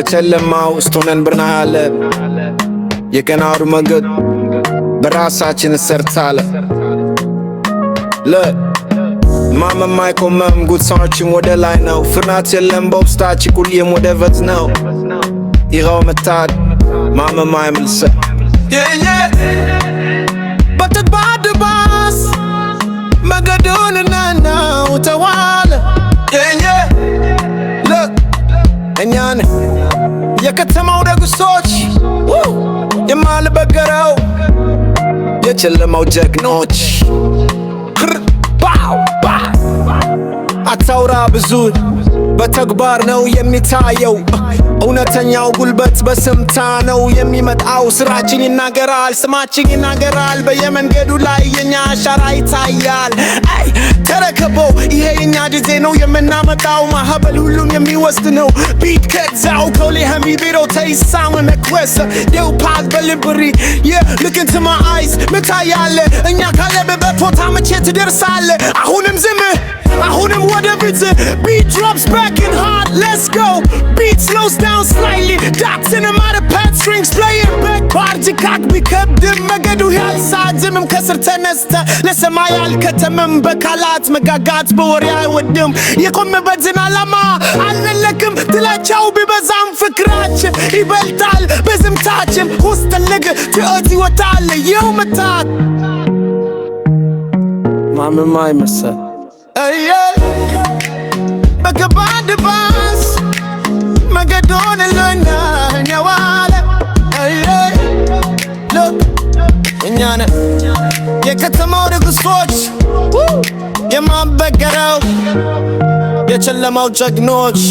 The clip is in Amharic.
በጨለማው ውስጥ ሆነን ብናያለን የቀን አውድ መንገድ በራሳችን ሰርታለ ማመም አይቆመም ጉድሳችን ወደ ላይ ነው ፍርሃት የለም በውስጣችን ሁሌም ወደ በት ነው ይኸው መታድ ማመም አይመልሰ በተግባር ባስ መንገዱን እናናው ተዋለ እኛን የከተማው ንጉሶች የማልበገረው የጨለማው ጀግኖች አታውራ ብዙ በተግባር ነው የሚታየው እውነተኛው ጉልበት በስምታ ነው የሚመጣው ስራችን ይናገራል ስማችን ይናገራል በየመንገዱ ላይ የኛ አሻራ ይታያል ተረከበው ይሄ የኛ ጊዜ ነው የምናመጣው ማህበል ሁሉም የሚወስድ ነው ቢት ከዛው ኮሌ ቢሮ ተይሳም መክወስ ደው ፓዝ በልብሪ look into my eyes ምታያለ እኛ ካለበት ቦታ መቼ ትደርሳለ አሁንም ዝም አሁንም ወደ ፊት beat drops back in hard let's go beat slows down slightly dots in a matter pad strings playing back party cock ቢከብድ መገዱ ያልሳድምም ከስር ተነስተ ለሰማይ አልከተምም በካላት መጋጋት በወሬ አይወድም የቆመበትን ዓላማ አልነለክም ጥላቻው ቢበዛም ፍቅራችን ይበልጣል በዝምታችን ውስጥ ልግ ትዕት ይወጣል ይው መታት ማመም አይመሰል በከባድ ባስ መንገዱን ልናኛዋለ እኛነ የከተማው ንጉሶች የማንበገረው የጨለማው ጀግኖች